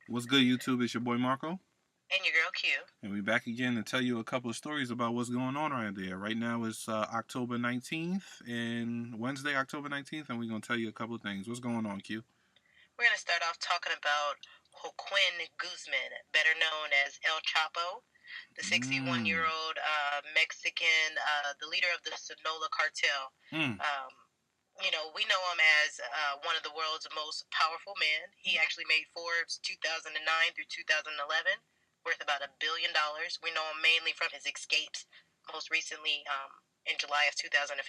What's good, YouTube? It's your boy Marco, And your girl Q. and we're back again to tell you a couple of stories about what's going on right there. Right now it's October 19th and Wednesday, October 19th, and we're going to tell you a couple of things. What's going on, Q? We're going to start off talking about Joaquin Guzman, better known as El Chapo, the 61 Mm. year old Mexican, the leader of the Sonora cartel. Mm. Um, we know him as one of the world's most powerful men. He actually made Forbes 2009 through 2011, worth about $1 billion. We know him mainly from his escapes, most recently in July of 2015.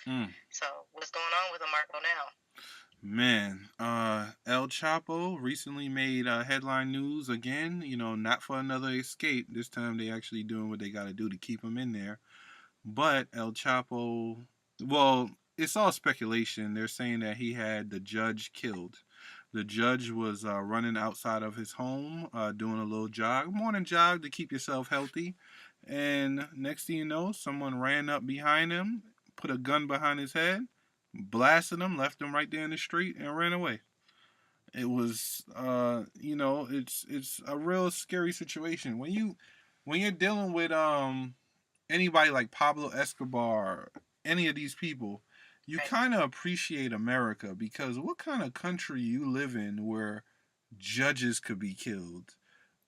Mm. So, what's going on with him, Marco, now? Man, El Chapo recently made headline news again. Not for another escape. This time they actually doing what they got to do to keep him in there. But El Chapo, well, it's all speculation. They're saying that he had the judge killed. The judge was running outside of his home, doing a little jog, morning jog to keep yourself healthy. And next thing you know, someone ran up behind him, put a gun behind his head, blasted him, left him right there in the street, and ran away. It was, it's a real scary situation when you're dealing with anybody like Pablo Escobar, any of these people, you Right. kind of appreciate America because what kind of country you live in where judges could be killed?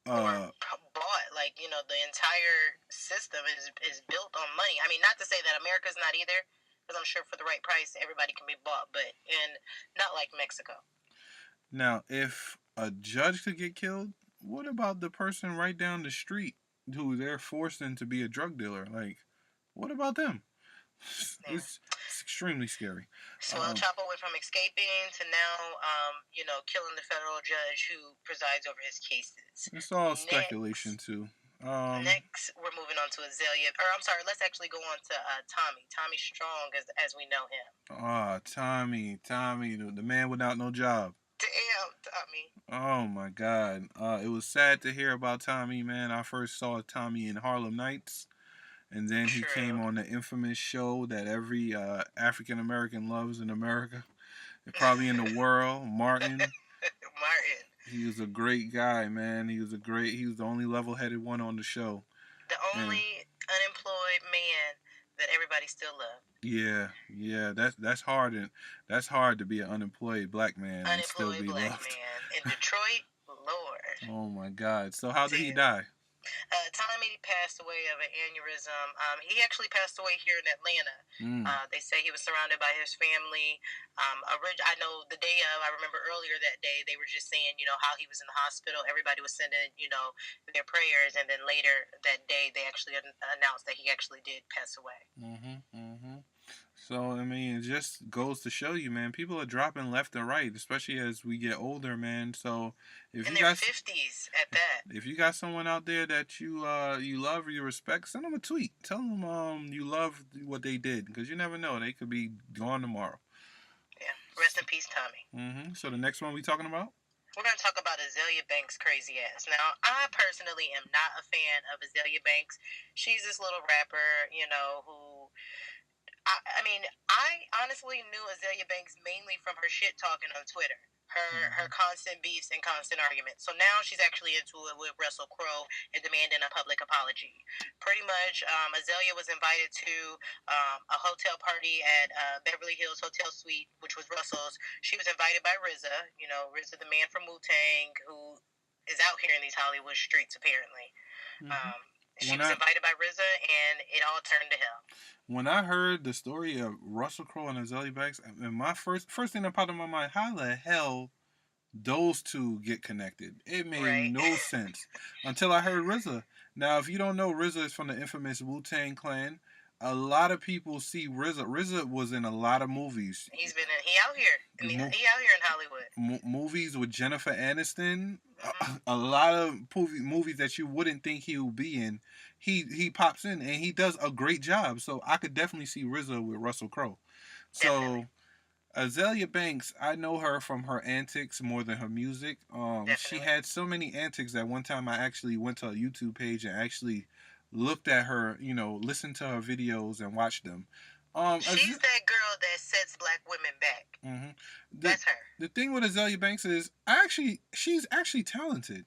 Or Uh, bought. Like, the entire system is built on money. I mean, not to say that America's not either, because I'm sure for the right price, everybody can be bought, but not like Mexico. Now, if a judge could get killed, what about the person right down the street who they're forced into be a drug dealer? Like, what about them? Yeah. It's extremely scary. So El Chapo went from escaping to now, killing the federal judge who presides over his cases. It's all speculation too. Um, Next, we're moving on to Azealia. Or I'm sorry, let's actually go on to Tommy. Tommy Strong, as we know him. Tommy, the man without no job. Damn, Tommy. Oh my God. It was sad to hear about Tommy, man. I first saw Tommy in Harlem Nights, and then he came True. on the infamous show that every African American loves in America, and probably in the world, Martin. Martin. He was a great guy, man. He was the only level headed one on the show. The And only unemployed man that everybody still loved. yeah, that's hard to be an unemployed black man and still Unemployed be black loved. man in Detroit, Lord. Oh my God. So how did he Damn. die? Tommy passed away of an aneurysm. He actually passed away here in Atlanta. Mm. They say he was surrounded by his family. I know the day of, I remember earlier that day, they were just saying, how he was in the hospital. Everybody was sending, their prayers. And then later that day, they actually announced that he actually did pass away. So I mean, it just goes to show you, man. People are dropping left and right, especially as we get older, man. So if In you their got 50s at that. if you got someone out there that you love or you respect, send them a tweet. Tell them you love what they did because you never know, they could be gone tomorrow. Yeah. Rest in peace, Tommy. So the next one we talking about? We're going to talk about Azealia Banks' crazy ass. Now, I personally am not a fan of Azealia Banks. She's this little rapper, who I honestly knew Azealia Banks mainly from her shit talking on Twitter. Her constant beefs and constant arguments. So now she's actually into it with Russell Crowe and demanding a public apology. Pretty much, Azealia was invited to a hotel party at Beverly Hills Hotel Suite, which was Russell's. She was invited by RZA, RZA, the man from Wu Tang, who is out here in these Hollywood streets apparently. She was invited by RZA, and it all turned to hell. When I heard the story of Russell Crowe and Azealia Banks, and my first thing that popped in my mind, how the hell those two get connected? It made no sense until I heard RZA. Now, if you don't know, RZA is from the infamous Wu Tang Clan. A lot of people see RZA. RZA was in a lot of movies. He out here. He out here in Hollywood. Movies with Jennifer Aniston. A lot of movies that you wouldn't think he would be in. He pops in and he does a great job. So I could definitely see RZA with Russell Crowe. So. Definitely. Azealia Banks, I know her from her antics more than her music. She had so many antics that one time I actually went to a YouTube page and actually looked at her, listened to her videos and watched them. She's that girl that sets black women back. Mm-hmm. The That's her. the thing with Azealia Banks is she's actually talented.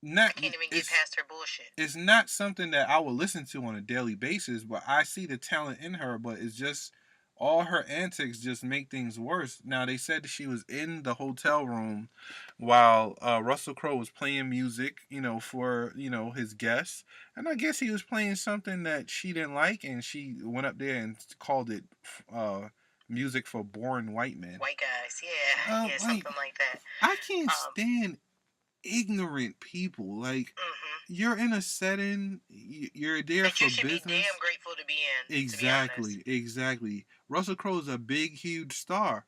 I Not can't even get past her bullshit. it's not something that I will listen to on a daily basis, but I see the talent in her, but it's just all her antics just make things worse. Now they said that she was in the hotel room while Russell Crowe was playing music, for his guests, and I guess he was playing something that she didn't like, and she went up there and called it uh, music for boring white men. White guys, yeah, yeah, Like something like that. I can't stand ignorant people. Like you're in a setting, you're there that for you should business. be damn grateful to be in. Exactly, To be honest, exactly. Russell Crowe's a big, huge star.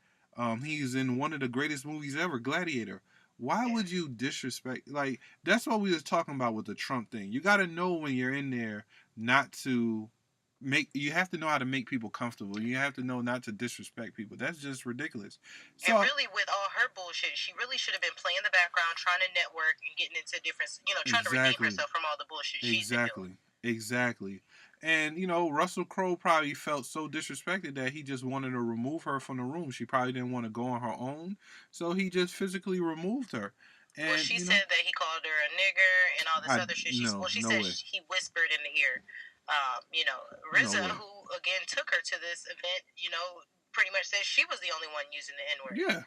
He's in one of the greatest movies ever, Gladiator. Why would you disrespect? Like that's what we was talking about with the Trump thing. You got to know when you're in there not to make. You have to know how to make people comfortable. You have to know not to disrespect people. That's just ridiculous. So and really, with all her bullshit, she really should have been playing the background, trying to network and getting into different, trying to redeem exactly, herself from all the bullshit she's been doing. exactly, exactly. And Russell Crowe probably felt so disrespected that he just wanted to remove her from the room. She probably didn't want to go on her own, so he just physically removed her. And well, she said that he called her a nigger and all this I other shit. no, She no said way, he whispered in the ear. no RZA, way. who again took her to this event, pretty much said she was the only one using the N word.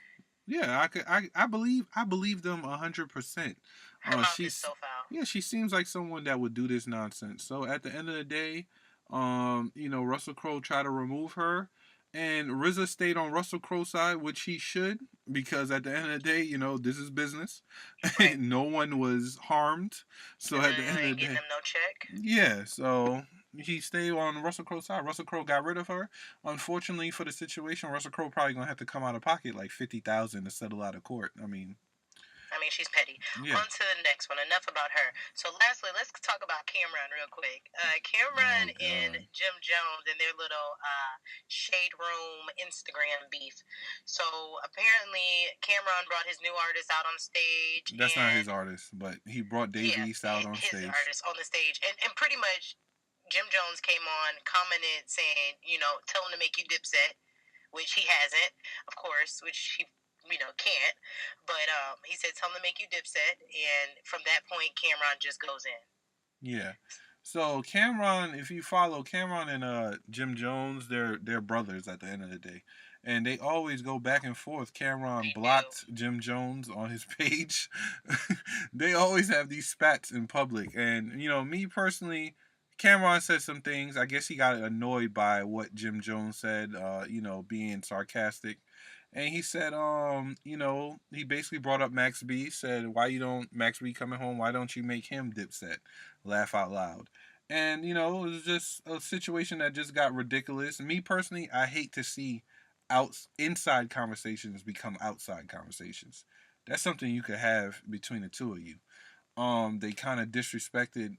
Yeah, yeah, I believe them 100%. Her mouth is so foul. Yeah, she seems like someone that would do this nonsense. So at the end of the day, Russell Crowe tried to remove her, and RZA stayed on Russell Crowe's side, which he should, because at the end of the day, this is business. Right. No one was harmed. So and at the end of the getting day, them no check. yeah. So he stayed on Russell Crowe's side. Russell Crowe got rid of her. Unfortunately for the situation, Russell Crowe probably gonna have to come out of pocket like 50,000 to settle out of court. I mean, she's petty. Yeah. On to the next one. Enough about her. So, lastly, let's talk about Cameron real quick. Oh Cameron and God. Jim Jones and their little shade room Instagram beef. So, apparently, Cameron brought his new artist out on stage. That's not his artist, but he brought Dave East out on his stage. artist on the stage, and pretty much Jim Jones came on, commented saying, tell him to make you Dipset, which he hasn't, of course, which he can't. But he said, tell him to make you Dipset, and from that point, Cameron just goes in. Yeah. So Cameron, if you follow Cameron and Jim Jones, they're brothers at the end of the day, and they always go back and forth. Cameron blocked Jim Jones on his page. They always have these spats in public, and me personally, Cameron said some things. I guess he got annoyed by what Jim Jones said. Being sarcastic. And he said, he basically brought up Max B. Said, why you don't Max B coming home? Why don't you make him Dipset? Laugh out loud. And it was just a situation that just got ridiculous. Me personally, I hate to see inside conversations become outside conversations. That's something you could have between the two of you. They kind of disrespected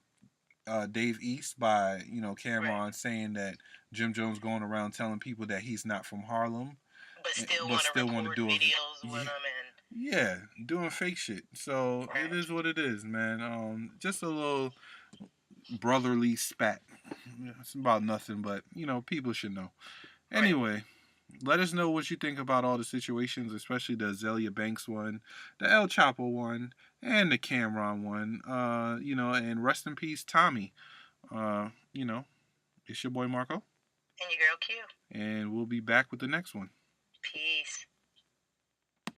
Dave East by Cameron saying that Jim Jones going around telling people that he's not from Harlem, but still want to do videos with him and yeah, doing fake shit. So it is what it is, man. Just a little brotherly spat. It's about nothing, but people should know. Anyway, let us know what you think about all the situations, especially the Azealia Banks one, the El Chapo one, and the Cameron one. And rest in peace, Tommy. It's your boy Marco. And your girl Q. And we'll be back with the next one. Peace.